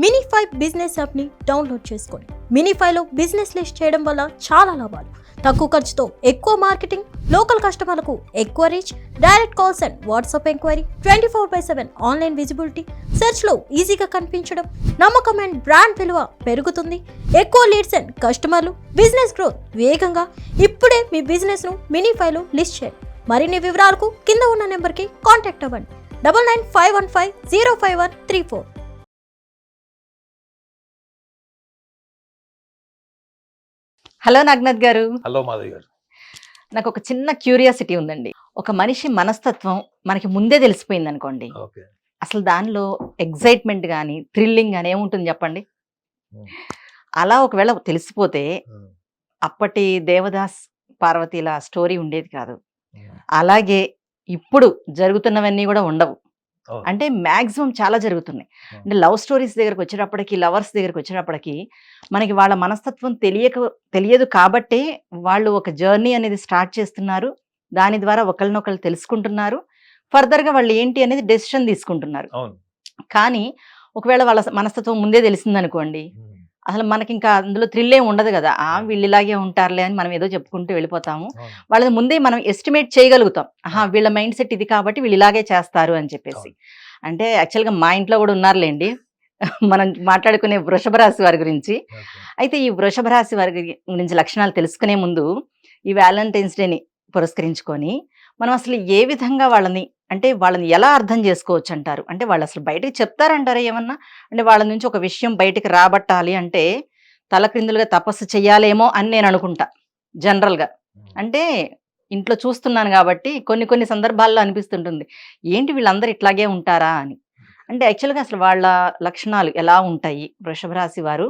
Minify business యాప్ని download చేసుకోండి. మినిఫైలో business list చేయడం వల్ల చాలా లాభాలు. తక్కువ ఖర్చుతో ఎక్కువ మార్కెటింగ్, లోకల్ కస్టమర్లకు ఎక్కువ reach, direct calls and WhatsApp enquiry, 24/7 online visibility, సెర్చ్లో ఈజీగా కనిపించడం, నమ్మకం అండ్ బ్రాండ్ విలువ పెరుగుతుంది. ఎక్కువ లీడ్స్ అండ్ కస్టమర్లు, బిజినెస్ గ్రోత్ వేగంగా. ఇప్పుడే మీ బిజినెస్ను మినిఫైలో లిస్ట్ చేయండి. మరిన్ని వివరాలకు కింద ఉన్న నెంబర్కి కాంటాక్ట్ అవ్వండి. 9951505134. హలో నాగనాథ్ గారు. హలో మాధవి గారు. నాకు ఒక చిన్న క్యూరియాసిటీ ఉందండి. ఒక మనిషి మనస్తత్వం మనకి ముందే తెలిసిపోయింది అనుకోండి, ఓకే. అసలు దానిలో ఎగ్జైట్మెంట్ కానీ థ్రిల్లింగ్ కానీ ఏముంటుంది చెప్పండి. అలా ఒకవేళ తెలిసిపోతే అప్పటి దేవదాస్ పార్వతీల స్టోరీ ఉండేది కాదు. అలాగే ఇప్పుడు జరుగుతున్నవన్నీ కూడా ఉండవు. అంటే మ్యాక్సిమం చాలా జరుగుతున్నాయి. అంటే లవ్ స్టోరీస్ దగ్గరకు వచ్చేటప్పటికి, లవర్స్ దగ్గరకు వచ్చేటప్పటికి మనకి వాళ్ళ మనస్తత్వం తెలియదు కాబట్టే వాళ్ళు ఒక జర్నీ అనేది స్టార్ట్ చేస్తున్నారు. దాని ద్వారా ఒకరినొకరు తెలుసుకుంటున్నారు. ఫర్దర్గా వాళ్ళు ఏంటి అనేది డెసిషన్ తీసుకుంటున్నారు. కానీ ఒకవేళ వాళ్ళ మనస్తత్వం ముందే తెలిసిందనుకోండి, అసలు మనకి ఇంకా అందులో థ్రిల్ ఏమి ఉండదు కదా. వీళ్ళు ఇలాగే ఉంటారులే అని మనం ఏదో చెప్పుకుంటూ వెళ్ళిపోతాము. వాళ్ళని ముందే మనం ఎస్టిమేట్ చేయగలుగుతాం. వీళ్ళ మైండ్ సెట్ ఇది కాబట్టి వీళ్ళు ఇలాగే చేస్తారు అని చెప్పేసి. అంటే యాక్చువల్గా మా ఇంట్లో కూడా ఉన్నారులేండి, మనం మాట్లాడుకునే వృషభ రాశి వారి గురించి. అయితే ఈ వృషభ రాశి వారి గురించి లక్షణాలు తెలుసుకునే ముందు ఈ వ్యాలంటైన్స్ డేని పురస్కరించుకొని మనం అసలు ఏ విధంగా వాళ్ళని ఎలా అర్థం చేసుకోవచ్చు అంటారు? అంటే వాళ్ళు అసలు బయటకు చెప్తారంటారా ఏమన్నా? అంటే వాళ్ళ నుంచి ఒక విషయం బయటకు రాబట్టాలి అంటే తలక్రిందులుగా తపస్సు చెయ్యాలేమో అని నేను అనుకుంటా జనరల్గా. అంటే ఇంట్లో చూస్తున్నాను కాబట్టి కొన్ని సందర్భాల్లో అనిపిస్తుంటుంది, ఏంటి వీళ్ళందరూ ఇట్లాగే ఉంటారా అని. అంటే యాక్చువల్గా అసలు వాళ్ళ లక్షణాలు ఎలా ఉంటాయి? వృషభ రాశి వారు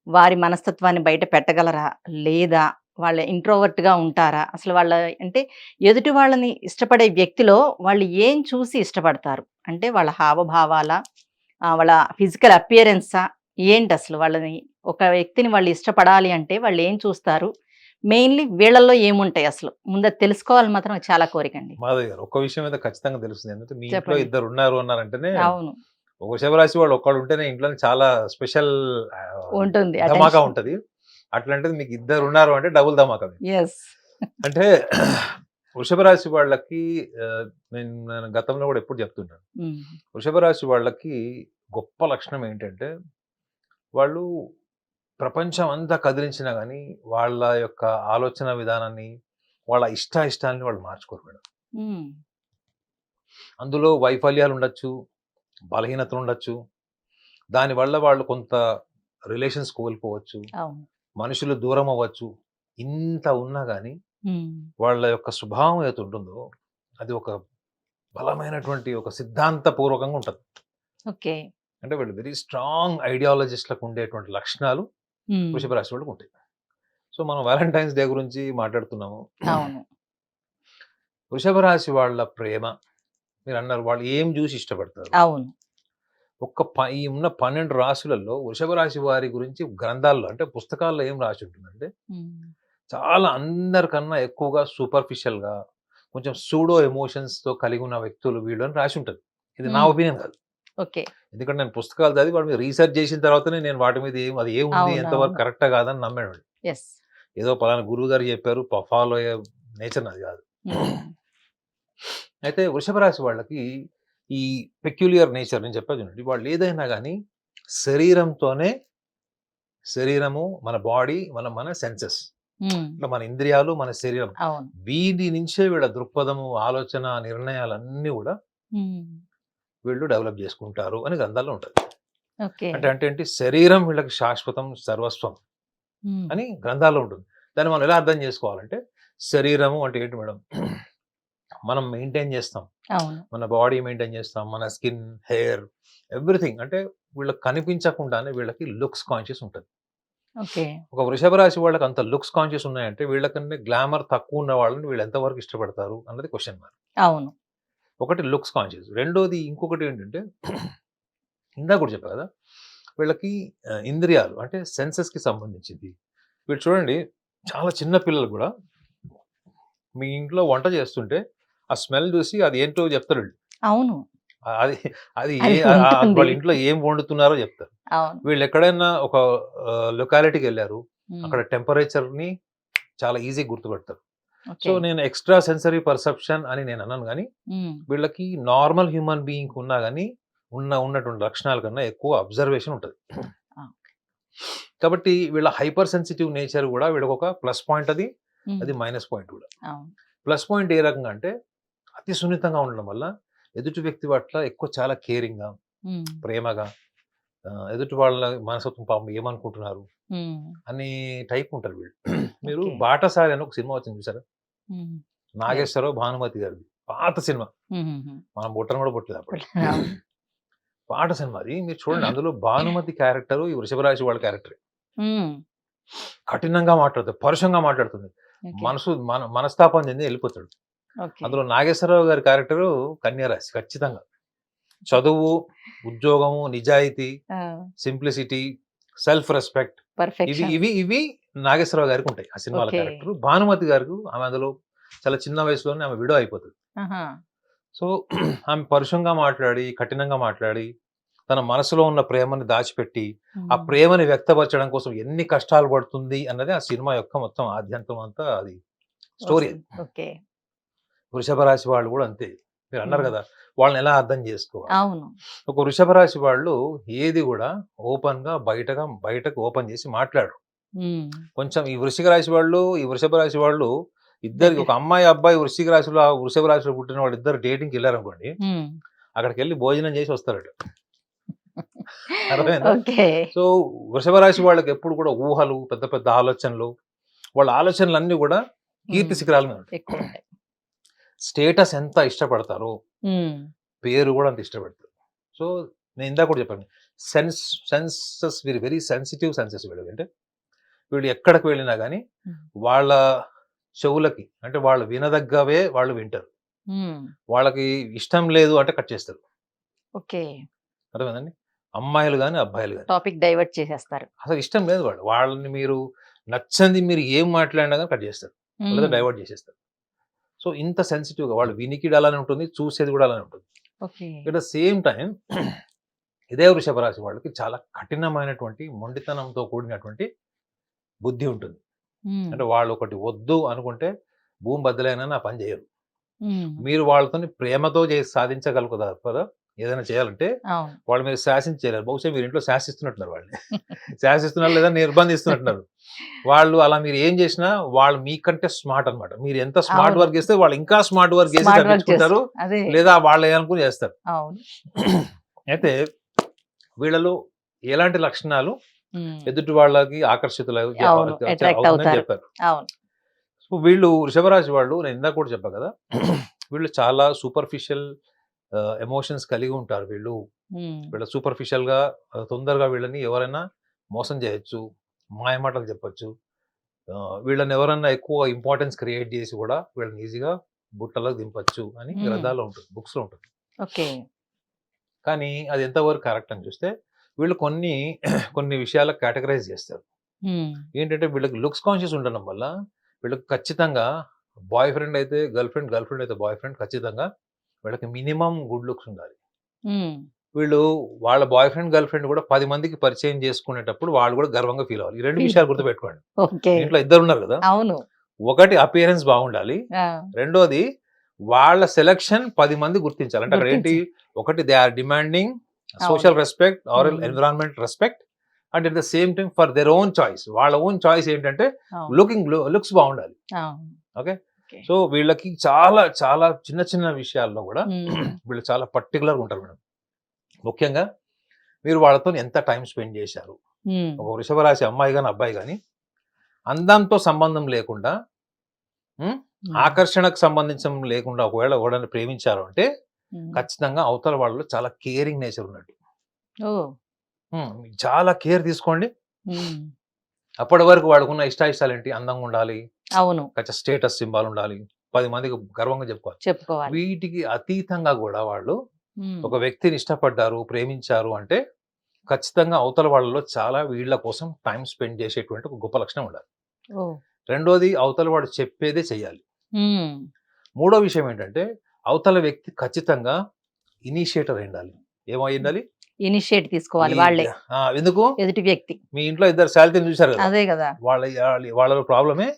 వారి మనస్తత్వాన్ని బయట పెట్టగలరా, లేదా వాళ్ళ ఇంట్రోవర్ట్గా ఉంటారా? అసలు వాళ్ళ అంటే ఎదుటి వాళ్ళని ఇష్టపడే వ్యక్తిలో వాళ్ళు ఏం చూసి ఇష్టపడతారు? అంటే వాళ్ళ హావభావాల, వాళ్ళ ఫిజికల్ అపియరెన్సా ఏంటి? అసలు వాళ్ళని ఒక వ్యక్తిని వాళ్ళు ఇష్టపడాలి అంటే వాళ్ళు ఏం చూస్తారు? మెయిన్లీ వీళ్ళల్లో ఏముంటాయి అసలు? ముందు తెలుసుకోవాలి మాత్రం చాలా కోరిక అండి. మాధవి గారు, ఒక విషయం అయితే ఖచ్చితంగా తెలుస్తుంది. ఎందుకంటే మీ ఇంట్లో చెప్పండి. ఇద్దరు ఉన్నారు అన్నారంటేనే, అవును వృషభ రాశి వాళ్ళు ఒక్కడు ఉంటేనే ఇంట్లో చాలా స్పెషల్ ఉంటుంది, ధమాకా attention. ఉంటది. అట్లాంటిది మీకు ఇద్దరు ఉన్నారు అంటే డబుల్ ధమాకా. ఎస్. అంటే వృషభ రాశి వాళ్ళకి నేను గతంలో కూడా ఎప్పుడు చెప్తుంటాను, వృషభ రాశి వాళ్ళకి గొప్ప లక్షణం ఏంటంటే వాళ్ళు ప్రపంచం అంతా కదిలించినా కానీ వాళ్ళ యొక్క ఆలోచన విధానాన్ని, వాళ్ళ ఇష్టాన్ని వాళ్ళు మార్చుకోరు మేడం. అందులో వైఫల్యాలు ఉండొచ్చు, బలహీనతలు ఉండొచ్చు, దానివల్ల వాళ్ళు కొంత రిలేషన్స్ కోల్పోవచ్చు, మనుషులు దూరం అవ్వచ్చు. ఇంత ఉన్నా కానీ వాళ్ళ యొక్క స్వభావం ఏది ఉంటుందో అది ఒక బలమైనటువంటి ఒక సిద్ధాంతపూర్వకంగా ఉంటుంది. ఓకే. అంటే వీళ్ళు వెరీ స్ట్రాంగ్ ఐడియాలజిస్ట్లకు ఉండేటువంటి లక్షణాలు వృషభ రాశి వాళ్ళకు ఉంటాయి. సో మనం వ్యాలంటైన్స్ డే గురించి మాట్లాడుతున్నాము. వృషభ రాశి వాళ్ళ ప్రేమ మీరు అన్నారు, వాళ్ళు ఏం చూసి ఇష్టపడతారు? అవును. ఈ ఉన్న 12 రాశులలో వృషభ రాశి వారి గురించి గ్రంథాల్లో అంటే పుస్తకాల్లో ఏం రాసి ఉంటుందంటే, చాలా అందరికన్నా ఎక్కువగా సూపర్ఫిషియల్ గా కొంచెం సూడో ఎమోషన్స్ తో కలిగి ఉన్న వ్యక్తులు వీళ్ళు అని రాసి ఉంటుంది. ఇది నా ఒపీనియన్ కాదు. ఓకే. ఎందుకంటే నేను పుస్తకాలు చదివి వాటి మీద రీసెర్చ్ చేసిన తర్వాతనే నేను వాటి మీద అది ఏముంది, ఎంతవరకు కరెక్టా కాదని నమ్మాడు. ఏదో పలానా గురువు గారు చెప్పారు ఫాలో అయ్యే నేచర్ అది కాదు. అయితే వృషభ రాశి వాళ్ళకి ఈ పెక్యులియర్ నేచర్ నేను చెప్పేది చూడండి, వాళ్ళు ఏదైనా కానీ శరీరము, మన బాడీ, మన సెన్సెస్, మన ఇంద్రియాలు, మన శరీరం, వీటి నుంచే వీళ్ళ దృక్పథము, ఆలోచన, నిర్ణయాలన్నీ కూడా వీళ్ళు డెవలప్ చేసుకుంటారు అని గ్రంథాల్లో ఉంటుంది. అంటే ఏంటి, శరీరం వీళ్ళకి శాశ్వతం, సర్వస్వం అని గ్రంథాల్లో ఉంటుంది. దాన్ని మనం ఎలా అర్థం చేసుకోవాలంటే, శరీరము అంటే ఏంటి మేడం, మనం మెయింటైన్ చేస్తాం, మన బాడీ మెయింటైన్ చేస్తాం, మన స్కిన్, హెయిర్, ఎవ్రీథింగ్. అంటే వీళ్ళకి కనిపించకుండానే వీళ్ళకి లుక్స్ కాన్షియస్ ఉంటుంది. ఒక వృషభ రాశి వాళ్ళకి అంత లుక్స్ కాన్షియస్ ఉన్నాయంటే వీళ్ళకన్నా గ్లామర్ తక్కువ ఉన్న వాళ్ళని వీళ్ళు ఎంతవరకు ఇష్టపడతారు అన్నది క్వశ్చన్ మార్క్. అవును. ఒకటి లుక్స్ కాన్షియస్, రెండోది ఇంకొకటి ఏంటంటే ఇందాక కూడా చెప్పా కదా, వీళ్ళకి ఇంద్రియాలు అంటే సెన్సెస్ కి సంబంధించింది. వీళ్ళు చూడండి, చాలా చిన్న పిల్లలు కూడా మీ ఇంట్లో వంట చేస్తుంటే ఆ స్మెల్ చూసి అది ఏంటో చెప్తారు వీళ్ళు. అవును. అది అది అది ఉంటుంది. వాళ్ళ ఇంట్లో ఏం వండుతున్నారో చెప్తారు. అవును. వీళ్ళు ఎక్కడైనా ఒక లొకాలిటీకి వెళ్ళారు, ఉమ్, అక్కడ టెంపరేచర్ ని చాలా ఈజీ గుర్తుపెడతారు. ఓకే. సో నేను ఎక్స్ట్రా సెన్సరీ పర్సెప్షన్ అని నేను అన్నాను, కానీ ఉమ్, వీళ్ళకి నార్మల్ హ్యూమన్ బీయింగ్ ఉన్నా కానీ ఉన్నటువంటి లక్షణాల కన్నా ఎక్కువ అబ్జర్వేషన్ ఉంటుంది. ఆ, కాబట్టి వీళ్ళ హైపర్ సెన్సిటివ్ నేచర్ కూడా వీళ్ళకి ఒక ప్లస్ పాయింట్, అది ఉమ్, అది మైనస్ పాయింట్ కూడా. అవును. ప్లస్ పాయింట్ ఏ రకంగా అంటే అతి సున్నితంగా ఉండడం వల్ల ఎదుటి వ్యక్తి పట్ల ఎక్కువ చాలా కేరింగ్గా, ఉమ్, ప్రేమగా, ఎదుటి వాళ్ళ మనసత్వం పాపం ఏమనుకుంటున్నారు ఉమ్, అని టైప్ ఉంటారు వీళ్ళు. మీరు ఓకే. బాటసారి అని ఒక సినిమా వచ్చింది చూసారా, ఉమ్, నాగేశ్వరరావు భానుమతి గారిది, పాత సినిమా, ఉమ్, ఉమ్, మనం బుట్టను కూడా పుట్టలేదు అప్పుడు. అవును. పాట సినిమా అది, మీరు చూడండి. అందులో భానుమతి క్యారెక్టర్ ఈ వృషభరాశి వాళ్ళ క్యారెక్టర్ ఉమ్, కఠినంగా మాట్లాడుతుంది, పరుషంగా మాట్లాడుతుంది, ఓకే. మనస్తాపం చెంది వెళ్ళిపోతాడు. ఓకే. అందులో నాగేశ్వరరావు గారి క్యారెక్టర్ కన్యారాశి, ఖచ్చితంగా చదువు, ఉద్యోగము, నిజాయితీ, ఆ, సింప్లిసిటీ, సెల్ఫ్ రెస్పెక్ట్, ఇవి పర్ఫెక్షన్. ఇవి ఇవి నాగేశ్వరరావు గారికి ఉంటాయి ఆ సినిమాల ఓకే. క్యారెక్టర్. భానుమతి గారికి ఆమె అందులో చాలా చిన్న వయసులోనే ఆమె విడో అయిపోతుంది. ఆహా, సో ఆమె పరుషంగా మాట్లాడి, కఠినంగా మాట్లాడి, తన మనసులో ఉన్న ప్రేమని దాచిపెట్టి ఆ ఉమ్, ప్రేమని వ్యక్తపరచడం కోసం ఎన్ని కష్టాలు పడుతుంది అన్నది ఆ సినిమా యొక్క మొత్తం ఆద్యంతం అంతా అది స్టోరీ. వస్తుంది. ఓకే. వృషభ రాశి వాళ్ళు కూడా అంతే. మీరు అన్నారు ఉమ్, కదా, వాళ్ళని ఎలా అర్థం చేసుకోవాలి. అవును. ఒక వృషభ రాశి వాళ్ళు ఏది కూడా ఓపెన్ గా బయటకు ఓపెన్ చేసి మాట్లాడరు. ఉమ్, కొంచెం ఈ వృషభ రాశి వాళ్ళు ఇద్దరికి, ఒక అమ్మాయి అబ్బాయి వృషభ రాశిలో పుట్టిన వాళ్ళు ఇద్దరు డేటింగ్కి వెళ్ళారు అనుకోండి, ఉమ్. అక్కడికి వెళ్ళి భోజనం చేసి వస్తారట. అర్థమైందా? ఓకే. సో వృషభ రాశి వాళ్ళకి ఎప్పుడు కూడా ఊహలు, పెద్ద పెద్ద ఆలోచనలు, వాళ్ళ ఆలోచనలు అన్ని కూడా కీర్తి ఉమ్, శిఖరాల మీద ఉంటాయి. ఎక్కువ ఉంటాయి. స్టేటస్ ఎంత ఇష్టపడతారో ఉమ్, పేరు కూడా అంత ఇష్టపడతారు. సో నేను ఇందాక కూడా చెప్పాను, సెన్సెస్ వెరీ సెన్సిటివ్ సెన్సెస్ వీళ్ళు. అంటే వీళ్ళు ఎక్కడికి వెళ్ళినా కానీ ఉమ్, వాళ్ళ చెవులకి, అంటే వాళ్ళు వినదగ్గవే వాళ్ళు వింటారు. ఉమ్, వాళ్ళకి ఇష్టం లేదు అంటే కట్ చేస్తారు. ఓకే. అర్థమైందండి? అమ్మాయిలు కానీ అబ్బాయిలు కానీ టాపిక్ డైవర్ట్ చేసేస్తారు. అసలు ఇష్టం లేదు వాళ్ళని మీరు నచ్చంది మీరు ఏం మాట్లాడినా కానీ కట్ చేస్తారు, లేదా ఉమ్, డైవర్ట్ చేసేస్తారు. సో ఇంత సెన్సిటివ్గా వాళ్ళు వినికిడి అలానే ఉంటుంది, చూసేది కూడా అలానే ఉంటుంది. Okay. At the same time ఇదే వృషభ రాశి వాళ్ళకి చాలా కఠినమైనటువంటి మొండితనంతో కూడినటువంటి బుద్ధి ఉంటుంది. ఉమ్, అంటే వాళ్ళు ఒకటి వద్దు అనుకుంటే భూమి బద్దలైనా ఆ పని చేయరు. ఉమ్, మీరు వాళ్ళతోని ప్రేమతో చేసి సాధించగలుగుతారు కదా ఏదైనా చేయాలంటే. అవును. వాళ్ళు మీరు శాసించలేరు. బహుశా మీరు ఇంట్లో శాసిస్తున్నట్టున్నారు వాళ్ళని. శాసిస్తున్నారు లేదా నిర్బంధిస్తున్నట్టున్నారు. వాళ్ళు అలా మీరు ఏం చేసినా వాళ్ళు మీకంటే స్మార్ట్ అన్నమాట. మీరు ఎంత స్మార్ట్ అవును. వర్క్ చేస్తే వాళ్ళు ఇంకా స్మార్ట్ వర్క్ చేసి స్మార్ట్ వర్క్ తప్పించుకుంటారు, చేస్తారు. అదే. లేదా వాళ్ళు ఏమనుకుని చేస్తారు. అవును. అయితే వీళ్ళలో ఎలాంటి లక్షణాలు ఉమ్, ఎదుటి వాళ్ళకి ఆకర్షితులు అవును. అట్రాక్ట్ అవుతారు. చెప్పారు. అవును. సో వీళ్ళు వృషభరాశి వాళ్ళు, నేను ఇందాక కూడా చెప్పా కదా, వీళ్ళు చాలా సూపర్ఫిషియల్ ఎమోషన్స్ కలిగి ఉంటారు. ఉమ్, వీళ్ళ సూపర్ఫిషియల్ గా తొందరగా వీళ్ళని ఎవరైనా మోసం చేయొచ్చు, మాయమాటలు చెప్పొచ్చు. వీళ్ళని ఎవరైనా ఎక్కువ ఇంపార్టెన్స్ క్రియేట్ చేసి కూడా వీళ్ళని ఈజీగా బుట్టలోకి దింపచ్చు అని ఉమ్, గ్రంథాల్లో ఉంటుంది, బుక్స్ లో ఉంటుంది. ఓకే. కానీ అది ఎంతవరకు కరెక్ట్ అని చూస్తే వీళ్ళు కొన్ని విషయాలకు కేటగరైజ్ చేస్తారు. ఉమ్, ఏంటంటే వీళ్ళకి లుక్స్ కాన్షియస్ ఉండడం వల్ల వీళ్ళకి ఖచ్చితంగా బాయ్ ఫ్రెండ్ అయితే గర్ల్ ఫ్రెండ్, గర్ల్ ఫ్రెండ్ అయితే బాయ్ ఫ్రెండ్, ఖచ్చితంగా వీళ్ళకి మినిమం గుడ్ లుక్స్ ఉండాలి. ఉమ్, వీళ్ళు వాళ్ళ బాయ్ ఫ్రెండ్ గర్ల్ ఫ్రెండ్ కూడా 10 మందికి పరిచయం చేసుకునేటప్పుడు వాళ్ళు కూడా గర్వంగా ఫీల్ అవ్వాలి. ఈ 2 Feel విషయాలు గుర్తుపెట్టుకోండి. ఓకే. ఇంట్లో ఇద్దరు ఉన్నారు కదా, అవును. ఒకటి అపియరెన్స్ బాగుండాలి, ఆ, రెండోది వాళ్ళ సెలక్షన్ 10 మంది గుర్తించాలి. అంటే అక్కడ ఏంటి, ఒకటి they are demanding social respect or environment respect, and at the same time for their own choice. వాళ్ళ ఓన్ చాయిస్ ఏంటంటే అవును. లుక్స్ బాగుండాలి. అవును. ఓకే. ఓకే. సో వీళ్ళకి చాలా చాలా చిన్న చిన్న విషయాల్లో కూడా ఉమ్, వీళ్ళు చాలా పర్టికులర్ ఉంటారు మేడం. ముఖ్యంగా మీరు వాళ్ళతో ఎంత టైం స్పెండ్ చేశారు. ఉమ్, ఒక వృషభ రాశి అమ్మాయి కానీ అబ్బాయి కానీ అందంతో సంబంధం లేకుండా, ఉమ్, ఆకర్షణకు సంబంధించడం లేకుండా ఒకవేళ ఎవరైనా ప్రేమించారు అంటే ఉమ్, ఖచ్చితంగా అవతల వాళ్ళు చాలా కేరింగ్ నేచర్ ఉన్నట్టు. ఓ, చాలా కేర్ తీసుకోండి. ఉమ్, అప్పటి వరకు వాడుకున్న ఇష్టాయిష్టాలు ఏంటి, అందంగా ఉండాలి, అవును. ఖచ్చితంగా స్టేటస్ సింబాల్ ఉండాలి, 10 మందికి గర్వంగా చెప్పుకోవాలి. వీటికి అతీతంగా కూడా వాళ్ళు ఉమ్, ఒక వ్యక్తిని ఇష్టపడ్డారు, ప్రేమించారు అంటే ఖచ్చితంగా అవతల వాళ్ళలో చాలా వీళ్ళ కోసం టైం స్పెండ్ చేసేటువంటి ఒక గొప్ప లక్షణం ఉండాలి. ఓ, రెండోది, అవతల వాడు చెప్పేదే చెయ్యాలి. ఉమ్, మూడో విషయం ఏంటంటే అవతల వ్యక్తి ఖచ్చితంగా ఇనిషియేటర్ ఉండాలి. ఏమై ఉండాలి? ఇనిషియేట్ తీసుకోవాలి ఈ- వాళ్ళే, ఎందుకు? ఎదుటి వ్యక్తి. మీ ఇంట్లో ఇద్దరు శాలరీని చూశారు కదా, అదే కదా. వాళ్ళ ప్రాబ్లమే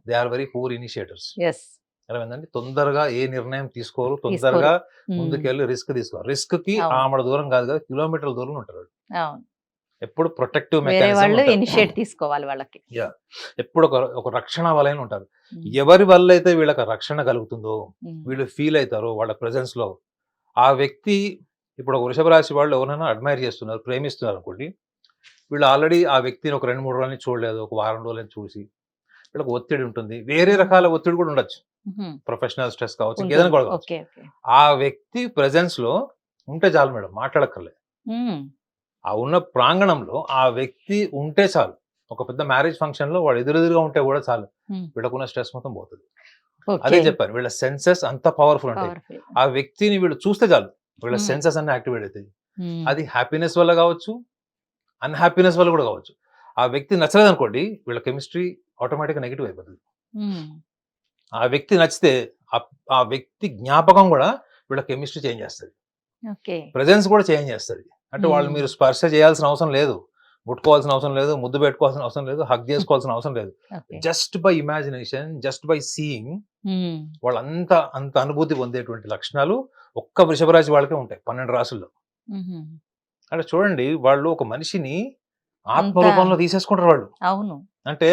they are very poor initiators. Yes. అర్థమైందండి? తొందరగా ఏ నిర్ణయం తీసుకోరు, తొందరగా ముందుకెళ్ళి రిస్క్ తీసుకోరు. రిస్క్ కి అవును. ఆమడ దూరం కాదు కదా, కిలోమీటర్ల దూరం ఉంటారు వాళ్ళు. అవును, ఎప్పుడు ప్రొటెక్టివ్ వేరే వాళ్ళు మెకానిజం, ఇనిషియేట్ తీసుకోవాలి వాళ్ళకి. ఎప్పుడు ఒక రక్షణ వలైన ఉంటారు. ఉమ్. ఎవరి వల్ల అయితే వీళ్ళకి రక్షణ కలుగుతుందో, ఉమ్. వీళ్ళు ఫీల్ అవుతారో వాళ్ళ ప్రెజెన్స్ లో, ఆ వ్యక్తి, ఇప్పుడు ఒక వృషభ రాశి వాళ్ళు ఎవరైనా అడ్మైర్ చేస్తున్నారు, ప్రేమిస్తున్నారు అనుకోండి, వీళ్ళు ఆల్రెడీ ఆ వ్యక్తిని ఒక 2-3 రోజులని చూడలేదు, ఒక వారం రోజులని చూసి వీళ్ళకి ఒత్తిడి ఉంటుంది, వేరే రకాల ఒత్తిడి కూడా ఉండొచ్చు, ఉహుం. ప్రొఫెషనల్ స్ట్రెస్ కావచ్చు, ఉంటుంది. ఏదైనా కూడా కావచ్చు. Okay, okay. ఆ వ్యక్తి ప్రెజెన్స్ లో ఉంటే చాలు మేడం, మాట్లాడక్కర్లేదు. ఉమ్. ఆ ఉన్న ప్రాంగణంలో ఆ వ్యక్తి ఉంటే చాలు. ఒక పెద్ద మ్యారేజ్ ఫంక్షన్ లో వాడు ఎదురెదురుగా ఉంటే కూడా చాలు, ఉమ్. వీళ్ళకున్న స్ట్రెస్ మొత్తం పోతుంది. ఓకే. అదే చెప్పారు, వీళ్ళ సెన్సెస్ అంత పవర్ఫుల్ ఉంటాయి. Powerful. ఆ వ్యక్తిని వీళ్ళు చూస్తే చాలు, వీళ్ళ Hmm. సెన్సెస్ అన్ని యాక్టివేట్ అవుతాయి. ఉమ్. అది హ్యాపీనెస్ వల్ల కావచ్చు, అన్హ్యాపీనెస్ వల్ల కూడా కావచ్చు. ఆ వ్యక్తి నచ్చలేదు అనుకోండి, వీళ్ళ కెమిస్ట్రీ ఆటోమేటిక్గా నెగిటివ్ అయిపోతుంది. ఉమ్. ఆ వ్యక్తి నచ్చితే ఆ వ్యక్తి జ్ఞాపకం కూడా వీళ్ళ కెమిస్ట్రీ చేంజ్ చేస్తుంది, ఓకే. ప్రెజెన్స్ కూడా చేంజ్ చేస్తుంది. అంటే వాళ్ళు మీరు స్పర్శ చేయాల్సిన అవసరం లేదు, ముట్టుకోవాల్సిన అవసరం లేదు, ముద్దు పెట్టుకోవాల్సిన అవసరం లేదు, హగ్ చేసుకోవాల్సిన అవసరం లేదు. Okay. Just by imagination, just by seeing, um. వాళ్ళంత అంత అనుభూతి పొందేటువంటి లక్షణాలు ఒక్క వృషభ రాశి వాళ్ళకే ఉంటాయి 12 రాశుల్లో. ఉహుం. అంటే చూడండి, వాళ్ళు ఒక మనిషిని అంత- ఆత్మరూపంలో తీసేసుకుంటారు వాళ్ళు. అవును. అంటే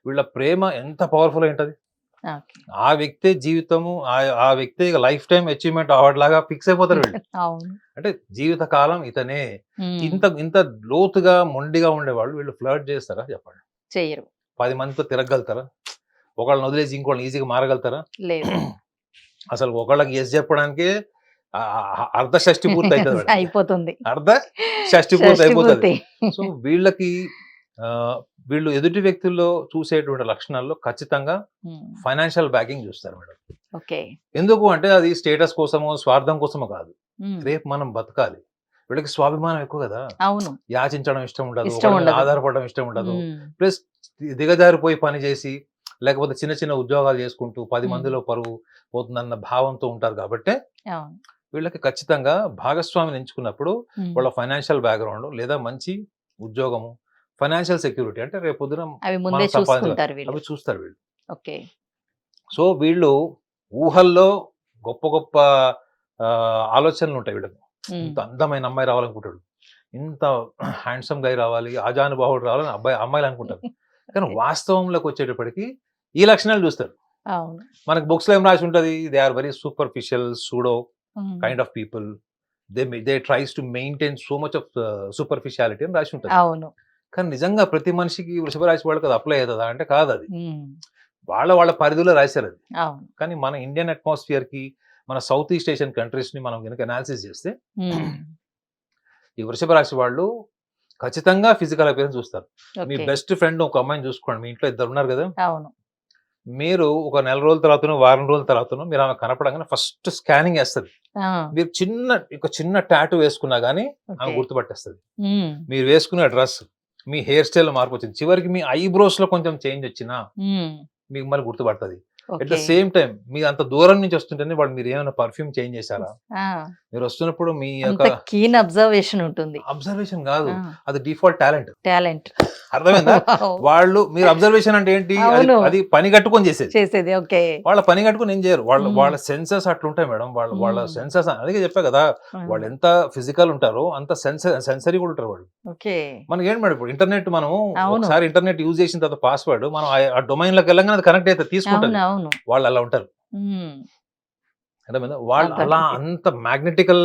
వీళ్ళ ప్రేమ ఎంత పవర్ఫుల్ ఏంటది. ఓకే. ఆ వ్యక్తే జీవితము, ఆ వ్యక్తే లైఫ్ టైం అచీవ్మెంట్ అవార్డు లాగా ఫిక్స్ అయిపోతారు వీళ్ళు. అవును. అంటే జీవిత కాలం ఇతనే. ఉమ్. ఇంత లోతుగా మొండిగా ఉండేవాళ్ళు వీళ్ళు ఫ్లర్ట్ చేస్తారా చెప్పండి? చెయ్యరు. 10 మందితో తిరగలుగుతారా? ఒకళ్ళని వదిలేసి ఇంకోళ్ళని ఈజీగా మారగలుగుతారా? లేదు. అసలు ఒకళ్ళకి ఎస్ చెప్పడానికే అర్ధ షష్టి పూర్తి అవుతుంది. అయిపోతుంది. అర్ధ షష్టి పూర్తి షష్టి అయిపోతుంది. పూర్తి. సో వీళ్ళకి వీళ్ళు ఎదుటి వ్యక్తుల్లో చూసేటువంటి లక్షణాల్లో ఖచ్చితంగా ఉమ్. ఫైనాన్షియల్ బ్యాకింగ్ చూస్తారు మేడం. ఓకే. ఎందుకు అంటే అది స్టేటస్ కోసమో స్వార్థం కోసమో కాదు, ఉమ్. రేపు మనం బతకాలి. వీళ్ళకి స్వాభిమానం ఎక్కువ కదా, అవును. యాచించడం ఇష్టం ఉండదు, ఇష్టం ఒకళ్ళ మీద ఉండదు. ఆధారపడడం ఇష్టం ఉండదు. ఉమ్. ప్లస్ దిగజారిపోయి పని చేసి, లేకపోతే చిన్న చిన్న ఉద్యోగాలు చేసుకుంటూ 10 Hmm. మందిలో పరువు పోతుందన్న భావంతో ఉంటారు కాబట్టి అవును. వీళ్ళకి ఖచ్చితంగా భాగస్వామిని ఎంచుకున్నప్పుడు ఉమ్. వాళ్ళ ఫైనాన్షియల్ బ్యాక్గ్రౌండ్ లేదా మంచి ఉద్యోగము, ఫైనాన్షియల్ సెక్యూరిటీ, అంటే రేపు పొద్దున అవి ముందే మనం సంపాదించాలి. చూసుకుంటారు వీళ్ళు. అవి చూస్తారు వీళ్ళు. ఓకే. సో వీళ్ళు ఊహల్లో గొప్ప గొప్ప ఆలోచనలు ఉంటాయి వీళ్ళకి. ఉమ్. ఇంత అందమైన అమ్మాయి రావాలనుకుంటాడు, ఇంత హ్యాండ్సమ్ గా రావాలి, ఆజానుబాహుడు రావాలని అమ్మాయిలు అనుకుంటారు. కానీ వాస్తవంలోకి వచ్చేటప్పటికి ఈ లక్షణాలు చూస్తారు. అవును. మనకి బుక్స్ లో ఏం రాసి ఉంటది, they are very superficial pseudo um. Kind of people, they tries to maintain so much of superficiality అని రాసి ఉంటుంది. అవును. కానీ నిజంగా ప్రతి మనిషికి వృషభ రాశి వాళ్ళకి అది అప్లై అవుతుందా అంటే కాదు. అది ఉమ్. వాళ్ళ పరిధిలో రాశారు అది. అవును. కానీ మన ఇండియన్ అట్మాస్ఫియర్ కి, మన సౌత్ ఈస్ట్ ఏషియన్ కంట్రీస్ ని మనం కనుక అనాలిసిస్ చేస్తే ఉమ్. ఈ వృషభ రాశి వాళ్ళు ఖచ్చితంగా ఫిజికల్ అపియరెన్స్ చూస్తారు. మీ ఓకే. బెస్ట్ ఫ్రెండ్ ఒక అమ్మాయిని చూసుకోండి, మీ ఇంట్లో ఇద్దరు ఉన్నారు కదా, అవును. మీరు ఒక నెల రోజుల తర్వాతనో వారం రోజుల తర్వాతనో మీరు ఆమె కనపడంగానే ఫస్ట్ స్కానింగ్ వేస్తుంది. ఆ. మీరు చిన్న టాటూ వేసుకున్నా గానీ ఆమె ఓకే. గుర్తుపట్టేస్తుంది. ఉమ్. మీరు వేసుకునే డ్రెస్, మీ హెయిర్ స్టైల్ మార్పు వచ్చింది, చివరికి మీ ఐబ్రోస్ లో కొంచెం చేంజ్ వచ్చినా ఉమ్. మీకు మళ్ళీ గుర్తుపడుతుంది. At the okay. Same time మీ అంత దూరం నుంచి వస్తుంటేనే వాళ్ళు మీరు ఏమైనా పర్ఫ్యూమ్ చేంజ్ చేశారా, ఆ. మీరు వస్తున్నప్పుడు మీ అంత యొక్క కీన్ అబ్జర్వేషన్ ఉంటుంది. అబ్జర్వేషన్ కాదు, అది డిఫాల్ట్ టాలెంట్. టాలెంట్. అర్థమైందా? వాళ్ళు మీరు అబ్జర్వేషన్ అంటే ఏంటి, అవును. అది పని కట్టుకొని చేసేది. చేసేది. ఓకే. వాళ్ళ పని కట్టుకుని ఏం చేయరు, వాళ్ళ మ్మ్. వాళ్ళ సెన్సెస్ అట్లుంటాయి మేడం. వాళ్ళ మ్మ్. సెన్సెస్, అందుకే చెప్పా కదా, వాళ్ళు ఎంత ఫిజికల్ ఉంటారో అంత సెన్సరీ కూడా ఉంటారు వాళ్ళు. ఓకే. మనకి ఏంటి మేడం, ఇప్పుడు ఇంటర్నెట్ మనం అవును. ఒకసారి ఇంటర్నెట్ యూజ్ చేసిన తర్వాత పాస్వర్డ్ మనం ఆ డొమైన్ లోకి వెళ్ళగానే అది కనెక్ట్ అయితే తీసుకుంటారు. అవును. అవును. వాళ్ళు అలా ఉంటారు. ఉమ్. అర్థమైందా? వాళ్ళు అర్థమైంది. అలా అంత మ్యాగ్నెటికల్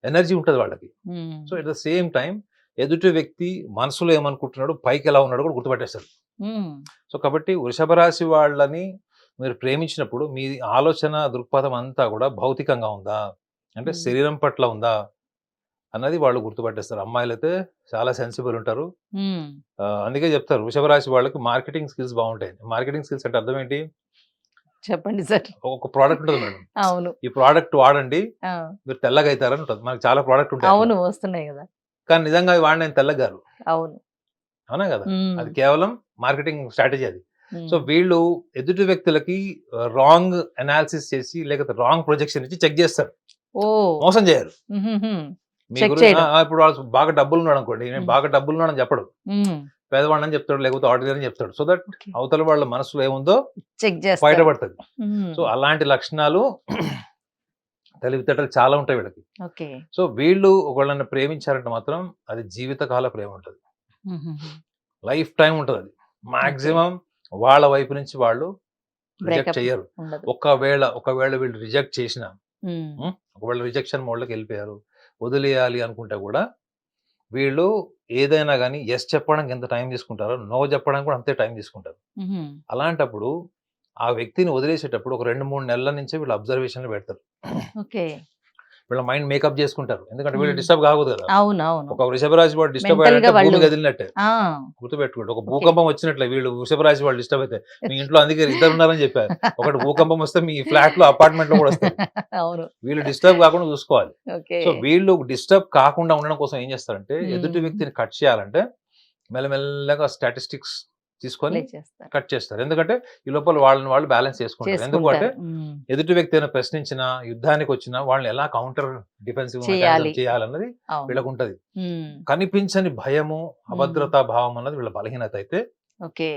ఎనర్జీ ఉంటుంది వాళ్ళకి. Um. So at the same time ఎదుటి వ్యక్తి మనసులో ఏమనుకుంటున్నాడు, పైకి ఎలా ఉన్నాడు కూడా గుర్తుపట్టేస్తారు. ఉమ్. సో కాబట్టి వృషభ రాశి వాళ్ళని మీరు ప్రేమించినప్పుడు మీ ఆలోచన దృక్పథం అంతా కూడా భౌతికంగా ఉందా, అంటే మ్మ్. శరీరం పట్ల ఉందా అన్నది వాళ్ళు గుర్తుపట్టేస్తారు. అమ్మాయిలు అయితే చాలా సెన్సిబుల్ ఉంటారు. ఉమ్. అందుకే చెప్తారు వృషభ రాశి వాళ్ళకి మార్కెటింగ్ స్కిల్స్ బాగుంటాయి. మార్కెటింగ్ స్కిల్స్ అంటే అర్థం ఏంటి, చెప్పండి సార్. ఒక ప్రోడక్ట్ ఉంటుంది మేడం, అవును. ఈ ప్రోడక్ట్ వాడండి ఆ. మీరు తెల్లగా అవుతారని ఉంటుంది. మనకి చాలా ప్రోడక్ట్ ఉంటాయి అవును, అట్లా. వస్తున్నాయి కదా. కానీ నిజంగా అవి వాడిన తెల్లగారు, అవును. అవునా కదా, ఉమ్. అది కేవలం మార్కెటింగ్ స్ట్రాటజీ అది. ఉమ్. సో వీళ్ళు ఎదుటి వ్యక్తులకి రాంగ్ అనాలిసిస్ చేసి లేకపోతే రాంగ్ ప్రొజెక్షన్ ఇచ్చి చెక్ చేస్తారు. ఓ మోసం చేయరు. మీ Check గురించి చేయడం. ఇప్పుడు వాళ్ళు బాగా డబ్బులు ఉన్నాడు అనుకోండి, నేను మ్మ్. బాగా డబ్బులు ఉన్నాడని చెప్పడు, పేదవాడిని అని చెప్తాడు, లేకపోతే ఆర్డినరీ అని చెప్తాడు. సో దట్ అవతల వాళ్ళ మనసులో ఏముందో చెక్ చేస్తారు. బయటపడుతుంది. సో అలాంటి లక్షణాలు తెలివితేటలు చాలా ఉంటాయి వీళ్ళకి. ఓకే. సో వీళ్ళు ఒకళ్ళని ప్రేమించారంటే మాత్రం అది జీవితకాల ప్రేమ ఉంటుంది, లైఫ్ టైం ఉంటుంది. అది మాక్సిమం వాళ్ళ వైపు నుంచి వాళ్ళు రిజెక్ట్ బ్రేకప్ చేయరు. ఉండదు. ఒకవేళ వీళ్ళు రిజెక్ట్ చేసిన, ఒకవేళ రిజెక్షన్ మోడ్లోకి వెళ్ళిపోయారు, వదిలేయాలి అనుకుంటే కూడా వీళ్ళు ఏదైనా కానీ ఎస్ చెప్పడానికి ఎంత టైం తీసుకుంటారో నో చెప్పడానికి కూడా అంతే టైం తీసుకుంటారు. అలాంటప్పుడు ఆ వ్యక్తిని వదిలేసేటప్పుడు ఒక 2-3 నెలల నుంచే వీళ్ళు అబ్జర్వేషన్లు పెడతారు. ఓకే. వీళ్ళ మైండ్ మేకప్ చేసుకుంటారు, ఎందుకంటే వీళ్ళు మ్మ్. డిస్టర్బ్ కాకూడదు కదా. అవును. ఒక వృషభ రాశి వాడు డిస్టర్బ్ Mental గా అయ్యారంటే భూమి వాళ్ళు- కదిలినట్టే ఆ, గుర్తుపెట్టుకోండి. ఒక భూకంపం వచ్చినట్లే వీళ్ళు వృషభ రాశి వాళ్ళు డిస్టర్బ్ అయితే, మీ ఇంట్లో అందుకే ఇద్దరు ఉన్నారని చెప్పారు, ఒకటి భూకంపం వస్తే మీ ఫ్లాట్ లో అపార్ట్మెంట్ లో కూడా వస్తారు. అవును. వీళ్ళు డిస్టర్బ్ కాకుండా చూసుకోవాలి. ఓకే. సో వీళ్ళు డిస్టర్బ్ కాకుండా ఉండడం కోసం ఏం చేస్తారంటే, మ్మ్. ఎదుటి వ్యక్తిని కట్ చేయాలంటే మెల్లమెల్లగా స్టాటిస్టిక్స్ తీసుకొని Play చేస్తారు. కట్ చేస్తారు. ఎందుకంటే ఈ లోపల వాళ్ళని వాళ్ళు బ్యాలెన్స్ చేసుకుంటారు. ఎందుకంటే చేసుకుంటారు. ఎదుటి వ్యక్తి అయినా ప్రశ్నించినా, యుద్ధానికి వచ్చినా వాళ్ళని ఎలా కౌంటర్ డిఫెన్సివ్ చేయాలి. చేయాలన్నది అవును. వీళ్ళకు ఉంటది. మ్మ్. కనిపించని భయము, అభద్రతా భావం అన్నది వీళ్ళ బలహీనత అయితే, ఓకే.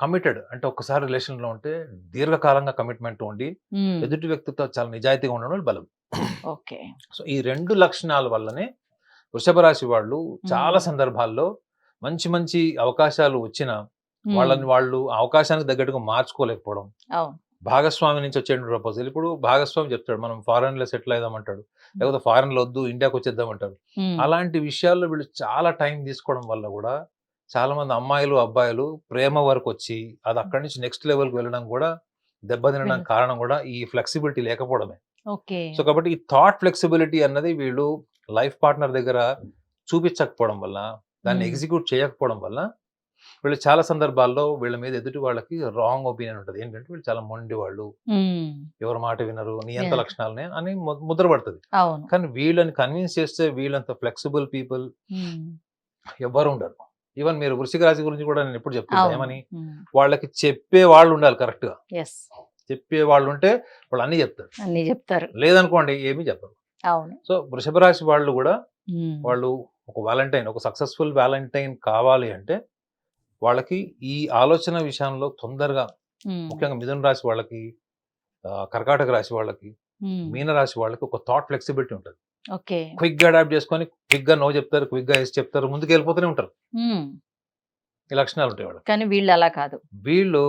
కమిటెడ్ అంటే ఒక్కసారి రిలేషన్ లో ఉంటే దీర్ఘకాలంగా కమిట్మెంట్ ఉండి మ్మ్. ఎదుటి వ్యక్తితో చాలా నిజాయితీగా ఉండడం వాళ్ళ బలం. ఓకే. సో ఈ 2 లక్షణాల వల్లనే వృషభ రాశి వాళ్ళు చాలా సందర్భాల్లో మంచి మంచి అవకాశాలు వచ్చినా మ్మ్. వాళ్ళని వాళ్ళు ఆ అవకాశానికి తగ్గట్టుగా మార్చుకోలేకపోవడం. అవును. భాగస్వామి నుంచి వచ్చే ప్రపోజల్, ఇప్పుడు భాగస్వామి చెప్తాడు మనం ఫారెన్ లో సెటిల్ అయిదామంటాడు, లేకపోతే ఫారెన్ లో వద్దు ఇండియాకి వచ్చేద్దామంటాడు. మ్మ్. అలాంటి విషయాల్లో వీళ్ళు చాలా టైం తీసుకోవడం వల్ల కూడా చాలా మంది అమ్మాయిలు అబ్బాయిలు ప్రేమ వరకు వచ్చి అది అక్కడి నుంచి నెక్స్ట్ లెవెల్కి వెళ్ళడం కూడా, దెబ్బతినడానికి కారణం కూడా ఈ ఫ్లెక్సిబిలిటీ లేకపోవడమే. ఓకే. సో కాబట్టి ఈ థాట్ ఫ్లెక్సిబిలిటీ అన్నది వీళ్ళు లైఫ్ పార్ట్నర్ దగ్గర చూపించకపోవడం వల్ల, దాన్ని మ్మ్. ఎగ్జిక్యూట్ చేయకపోవడం వల్ల వీళ్ళు చాలా సందర్భాల్లో వీళ్ళ మీద ఎదుటి వాళ్ళకి రాంగ్ ఒపీనియన్ ఉంటుంది. ఏంటంటే వీళ్ళు చాలా మొండి వాళ్ళు, మ్మ్. ఎవరి మాట వినరు, నీ ఎంత Yeah. లక్షణాలనే అని ముద్ర పడుతుంది. అవును. కానీ వీళ్ళని కన్విన్స్ చేస్తే వీళ్ళంత ఫ్లెక్సిబుల్ పీపుల్ మ్మ్. ఎవరు ఉండరు. ఈవెన్ మీరు వృశ్చిక రాశి గురించి కూడా నేను ఎప్పుడు చెప్తున్నా అవును. ఏమని, మ్మ్. వాళ్ళకి చెప్పే వాళ్ళు ఉండాలి కరెక్ట్ గా. Yes. చెప్పే వాళ్ళు ఉంటే వాళ్ళు అన్ని చెప్తారు, అన్ని చెప్తారు. లేదనుకోండి ఏమీ చెప్పరు. అవును. సో వృషభ రాశి వాళ్ళు కూడా మ్మ్. వాళ్ళు ఒక సక్సెస్ఫుల్ వ్యాలంటైన్ కావాలి అంటే వాళ్ళకి ఈ ఆలోచన విషయంలో తొందరగా, మ్మ్. ముఖ్యంగా మిథున రాశి వాళ్ళకి, కర్కాటక రాశి వాళ్ళకి, మ్మ్. మీన రాశి వాళ్ళకి ఒక థాట్ ఫ్లెక్సిబిలిటీ ఉంటుంది. ఓకే. క్విక్ గా అడాప్ట్ చేసుకొని క్విక్ గా నో చెప్తారు, క్విక్ గా ఎస్ చెప్తారు, ముందుకు వెళ్ళిపోతూనే ఉంటారు. మ్మ్. ఈ లక్షణాలు ఉంటాయి వాళ్ళకి. కానీ వీళ్ళు అలా కాదు. వీళ్ళు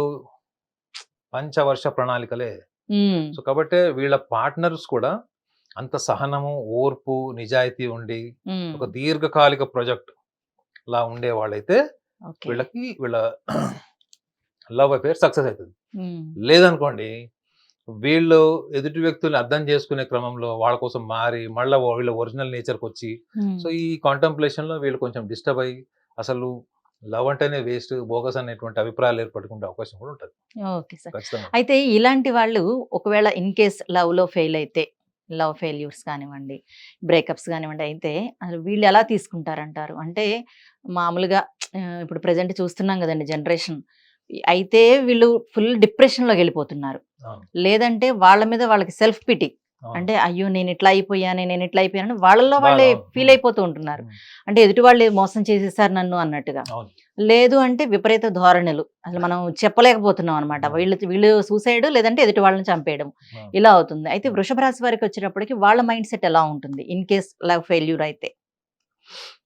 పంచవర్ష ప్రణాళికలే. మ్మ్. సో కాబట్టి వీళ్ళ పార్ట్నర్స్ కూడా అంత సహనము, ఓర్పు, నిజాయితీ ఉండి మ్మ్. ఒక దీర్ఘకాలిక ప్రాజెక్ట్ లా ఉండే వాళ్ళైతే ఓకే. వీళ్ళ లవ్ అఫేర్ సక్సెస్ అవుతుంది. మ్మ్. లేదనుకోండి వీళ్ళు ఎదుటి వ్యక్తుల్ని అర్థం చేసుకునే క్రమంలో వాళ్ళ కోసం మారి మళ్ళీ వీళ్ళ ఒరిజినల్ నేచర్కి వచ్చి, మ్మ్. సో ఈ కాంటెంప్లేషన్ లో వీళ్ళు కొంచెం డిస్టర్బ్ అయ్యి అసలు లవ్ అంటేనే వేస్ట్, బోగస్ అనేటువంటి అభిప్రాయాలు ఏర్పడుకునే అవకాశం కూడా ఉంటుంది ఓకే సార్. ఖచ్చితంగా. అయితే ఇలాంటి వాళ్ళు ఒకవేళ ఇన్ కేస్ లవ్ లో ఫెయిల్ అయితే, లవ్ ఫెయిల్యూర్స్ కానివ్వండి, బ్రేకప్స్ కానివ్వండి, అయితే అసలు వీళ్ళు ఎలా తీసుకుంటారంటారు? అంటే మామూలుగా ఇప్పుడు ప్రజెంట్ చూస్తున్నాం కదండి జనరేషన్, అయితే వీళ్ళు ఫుల్ డిప్రెషన్లోకి వెళ్ళిపోతున్నారు. అవును. లేదంటే వాళ్ళ మీద వాళ్ళకి సెల్ఫ్ పిటి, అవును. అంటే అయ్యో నేను ఇట్లా అయిపోయాను వాళ్ళల్లో వాళ్ళే అవును. ఫీల్ అయిపోతూ ఉంటున్నారు. అంటే ఎదుటి వాళ్ళు మోసం చేసేసారు నన్ను అన్నట్టుగా. అవును. లేదు అంటే విపరీత ధోరణులు, అసలు మనం చెప్పలేకపోతున్నాం అనమాట. వీళ్ళు సూసైడ్, లేదంటే ఎదుటి వాళ్ళని చంపేయడం, అవును. ఇలా అవుతుంది. అయితే వృషభ రాశి వారికి వచ్చేటప్పటికి వాళ్ళ మైండ్ సెట్ ఎలా ఉంటుంది ఇన్ కేస్ లవ్ ఫెయిల్యూర్ అయితే?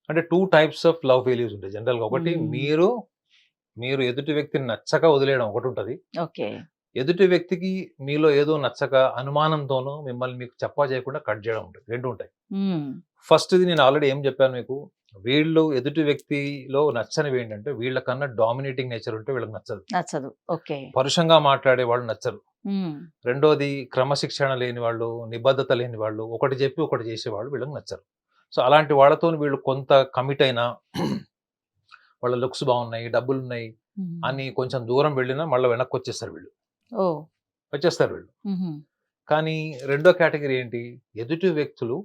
అంటే 2 టైప్స్ ఆఫ్ లవ్ ఫెయిల్యూర్స్ ఉంటాయి జనరల్ గా. ఒకటి మీరు ఎదుటి వ్యక్తిని నచ్చక వదిలేయడం ఒకటి ఉంటుంది. ఓకే. ఎదుటి వ్యక్తికి మీలో ఏదో నచ్చక అనుమానంతోనూ మిమ్మల్ని మీకు చెప్పా చేయకుండా కట్ చేయడం ఉంటుంది. 2 ఉంటాయి. ఫస్ట్ ఇది నేను ఆల్రెడీ ఏం చెప్పాను మీకు, వీళ్ళు ఎదుటి వ్యక్తిలో నచ్చనివి ఏంటంటే వీళ్ళకన్నా డామినేటింగ్ నేచర్ ఉంటే వీళ్ళకి నచ్చదు. ఓకే. పరుషంగా మాట్లాడే వాళ్ళు నచ్చరు. రెండోది క్రమశిక్షణ లేని వాళ్ళు, నిబద్ధత లేని వాళ్ళు, ఒకటి చెప్పి ఒకటి చేసేవాళ్ళు వీళ్ళకి నచ్చరు. సో అలాంటి వాళ్ళతో వీళ్ళు కొంత కమిట్ అయినా, వాళ్ళ లుక్స్ బాగున్నాయి, డబ్బులు ఉన్నాయి అని కొంచెం దూరం వెళ్ళినా మళ్ళీ వెనక్కి వచ్చేస్తారు వీళ్ళు. కానీ రెండో కేటగిరీ ఏంటి, ఎదుటి వ్యక్తులు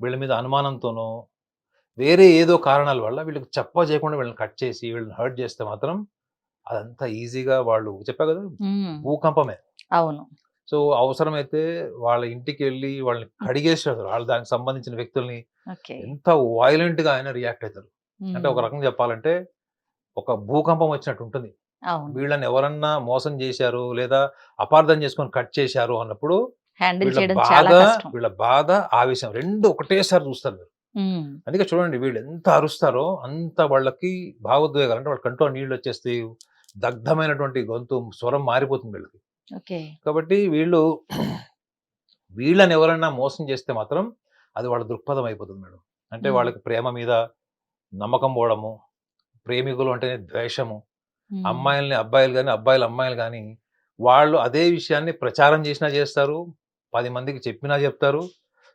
వీళ్ళ మీద అనుమానంతోనో వేరే ఏదో కారణాల వల్ల వీళ్ళకి చెప్పా చేయకుండా వీళ్ళని కట్ చేసి వీళ్ళని హర్ట్ చేస్తే మాత్రం అదంతా ఈజీగా వాళ్ళు చెప్పా కదా భూకంపమే. అవును. సో అవసరమైతే వాళ్ళ ఇంటికి వెళ్ళి వాళ్ళని కడిగేస్తారు, వాళ్ళు దానికి సంబంధించిన వ్యక్తుల్ని. ఓకే. ఎంత వైలెంట్ గా ఆయన రియాక్ట్ అవుతారు అంటే, ఒక రకంగా చెప్పాలంటే ఒక భూకంపం వచ్చినట్టు ఉంటుంది. అవును. వీళ్ళని ఎవరన్నా మోసం చేశారు లేదా అపార్థం చేసుకొని కట్ చేశారు అన్నప్పుడు హ్యాండిల్ వీళ్ళ చేయడం చాలా బాధ కష్టం. వీళ్ళ బాధ ఆవేశం రెండు ఒకటేసారి చూస్తారు మీరు. అందుకే చూడండి, వీళ్ళు ఎంత అరుస్తారో అంత వాళ్ళకి భావోద్వేగాలు, అంటే వాళ్ళ కంట్లో నీళ్ళు వచ్చేస్తాయి, దగ్ధమైనటువంటి గొంతు స్వరం మారిపోతుంది వీళ్ళకి. ఓకే. కాబట్టి వీళ్ళని ఎవరన్నా మోసం చేస్తే మాత్రం అది వాళ్ళ దృక్పథం అయిపోతుంది మేడం. అంటే వాళ్ళకి ప్రేమ మీద నమ్మకం పోవడము, ప్రేమికులు అంటేనే ద్వేషము, అమ్మాయిల్ని అబ్బాయిలు కానీ అబ్బాయిలు అమ్మాయిలు కానీ వాళ్ళు అదే విషయాన్ని ప్రచారం చేసినా చేస్తారు, 10 మందికి చెప్పినా చెప్తారు,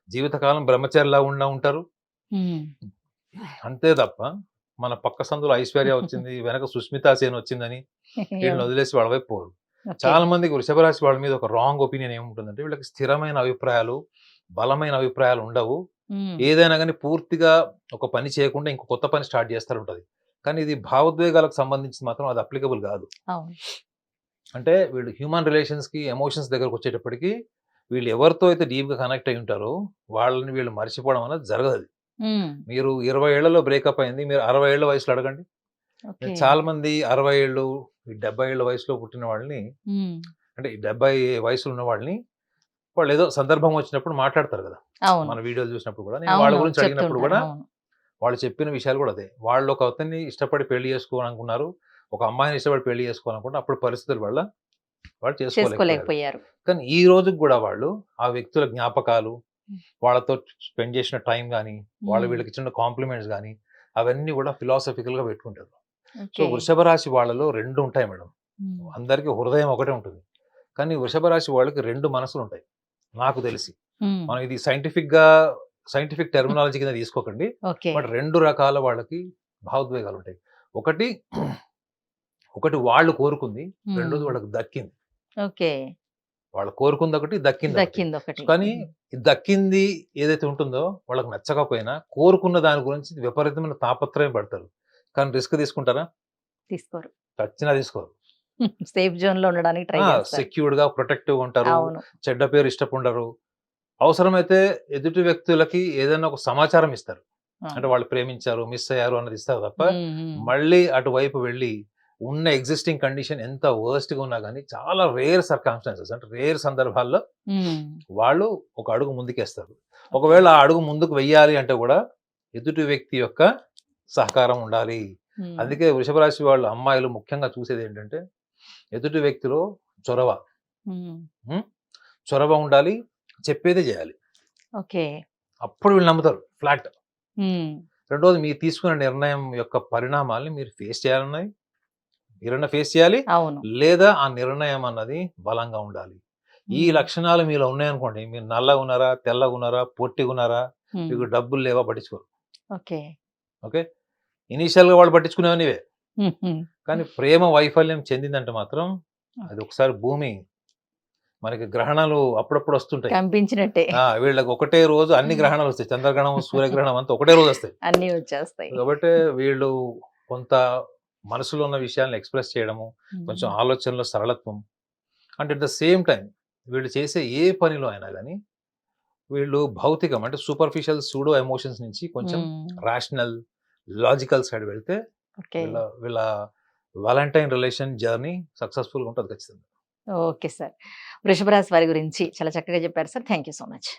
జీవితకాలం బ్రహ్మచారిలా ఉంటారు. అంతే తప్ప మన పక్క సందులో ఐశ్వర్య వచ్చింది, వెనక సుస్మితా సేన్ వచ్చిందని వీళ్ళని వదిలేసి వాళ్ళ వైపు పోరు. చాలా మందికి వృషభ రాశి వాళ్ళ మీద ఒక రాంగ్ ఒపీనియన్ ఏముంటుందంటే, వీళ్ళకి స్థిరమైన అభిప్రాయాలు, బలమైన అభిప్రాయాలు ఉండవు. ఏదైనా కానీ పూర్తిగా ఒక పని చేయకుండా ఇంకో కొత్త పని స్టార్ట్ చేస్తారు ఉంటది. కానీ ఇది భావోద్వేగాలకు సంబంధించి మాత్రం అది అప్లికబుల్ కాదు. అంటే వీళ్ళు హ్యూమన్ రిలేషన్స్ కి, ఎమోషన్స్ దగ్గరకు వచ్చేటప్పటికి వీళ్ళు ఎవరితో అయితే డీప్ గా కనెక్ట్ అయి ఉంటారో వాళ్ళని వీళ్ళు మర్చిపోవడం అనేది జరగదు. మీరు 20 ఏళ్లలో బ్రేకప్ అయింది, మీరు 60 ఏళ్ల వయసులో అడగండి. చాలా మంది 60 ఏళ్ళు, 70 ఏళ్ల వయసులో పుట్టిన వాళ్ళని, అంటే 70 వయసులో ఉన్న వాళ్ళని వాళ్ళు ఏదో సందర్భం వచ్చినప్పుడు మాట్లాడతారు కదా, మన వీడియోలు చూసినప్పుడు కూడా, నేను వాళ్ళ గురించి అడిగినప్పుడు కూడా వాళ్ళు చెప్పిన విషయాలు కూడా అదే. వాళ్ళు ఒక అతన్ని ఇష్టపడి పెళ్లి చేసుకోవాలనుకున్నారు, ఒక అమ్మాయిని ఇష్టపడి పెళ్లి చేసుకోవాలనుకుంటే అప్పుడు పరిస్థితుల వల్ల వాళ్ళు చేసుకోలేకపోయారు. కానీ ఈ రోజుకి కూడా వాళ్ళు ఆ వ్యక్తుల జ్ఞాపకాలు, వాళ్ళతో స్పెండ్ చేసిన టైం కానీ, వాళ్ళు వీళ్ళకి ఇచ్చిన కాంప్లిమెంట్స్ కానీ అవన్నీ కూడా ఫిలాసఫికల్ గా పెట్టుకుంటారు. సో వృషభ రాశి వాళ్ళలో 2 ఉంటాయి మేడం. అందరికి హృదయం ఒకటే ఉంటుంది, కానీ వృషభ రాశి వాళ్ళకి 2 మనసులు ఉంటాయి నాకు తెలిసి. మనం ఇది సైంటిఫిక్ టెర్మినాలజీ కింద తీసుకోకండి, బట్ 2 రకాల వాళ్ళకి భావోద్వేగాలు ఉంటాయి. ఒకటి వాళ్ళు కోరుకుంది, రెండోది వాళ్ళకి దక్కింది. వాళ్ళు కోరుకుంది ఒకటి, దక్కింది ఒకటి. కానీ దక్కింది ఏదైతే ఉంటుందో వాళ్ళకి నచ్చకపోయినా కోరుకున్న దాని గురించి విపరీతమైన తాపత్రయం పడతారు. కానీ రిస్క్ తీసుకుంటారా? తీసుకోరు. చచ్చినా తీసుకోరు. సేఫ్ జోన్ లో ఉండడానికి ట్రై చేస్తారు. సెక్యూర్డ్ గా, ప్రొటెక్టివ్ గా ఉంటారు, చెడ్డ పేరు ఇష్టపడరు. అవసరమైతే ఎదుటి వ్యక్తులకి ఏదైనా ఒక సమాచారం ఇస్తారు, అంటే వాళ్ళు ప్రేమించారు, మిస్ అయ్యారు అన్నది ఇస్తారు తప్ప మళ్ళీ అటువైపు వెళ్ళి ఉన్న ఎగ్జిస్టింగ్ కండిషన్ ఎంత వర్స్ట్ గా ఉన్నా కానీ చాలా రేర్ సర్కమ్స్టాన్సెస్, అంటే రేర్ సందర్భాల్లో వాళ్ళు ఒక అడుగు ముందుకేస్తారు. ఒకవేళ ఆ అడుగు ముందుకు వెయ్యాలి అంటే కూడా ఎదుటి వ్యక్తి యొక్క సహకారం ఉండాలి. అందుకే వృషభ రాశి వాళ్ళు అమ్మాయిలు ముఖ్యంగా చూసేది ఏంటంటే ఎదుటి వ్యక్తిలో చొరవ ఉండాలి, చెప్పేదే చేయాలి. అప్పుడు వీళ్ళు నమ్ముతారు ఫ్లాట్. రెండోది, మీరు తీసుకున్న నిర్ణయం యొక్క పరిణామాల్ని మీరు ఫేస్ చేయాలన్నాయి, మీరన్నా ఫేస్ చేయాలి, లేదా ఆ నిర్ణయం అన్నది బలంగా ఉండాలి. ఈ లక్షణాలు మీలో ఉన్నాయనుకోండి, మీరు నల్లగా ఉన్నారా, తెల్లగా ఉన్నారా, పొట్టిగా ఉన్నారా, మీకు డబ్బులు లేవా పట్టించుకోరు. ఓకే, ఇనీషియల్ గా వాళ్ళు పట్టించుకునేవనివే. కానీ ప్రేమ వైఫల్యం చెందిందంటే మాత్రం అది ఒకసారి భూమి, మనకి గ్రహణాలు అప్పుడప్పుడు వస్తుంటాయి కనిపించినట్టే. వీళ్ళకి ఒకటే రోజు అన్ని గ్రహణాలు వస్తాయి, చంద్రగ్రహణం, సూర్యగ్రహణం అంతా ఒకటే రోజు వస్తాయి, అన్ని వచ్చేస్తాయి. కాబట్టి వీళ్ళు కొంత మనసులో ఉన్న విషయాలను ఎక్స్ప్రెస్ చేయడము, కొంచెం ఆలోచనలో సరళత్వం, అంటే అట్ ద సేమ్ టైం వీళ్ళు చేసే ఏ పనిలో అయినా కానీ వీళ్ళు భౌతికం, అంటే సూపర్ఫిషియల్ సూడో ఎమోషన్స్ నుంచి కొంచెం రాషనల్, లాజికల్ సైడ్ వెళ్తే వీళ్ళ వాలంటైన్ రిలేషన్ జర్నీ సక్సెస్ఫుల్ గా ఉంటుంది ఖచ్చితంగా. ఓకే సార్, వృషభ రాశి వారి గురించి చాలా చక్కగా చెప్పారు sir. Thank you so much.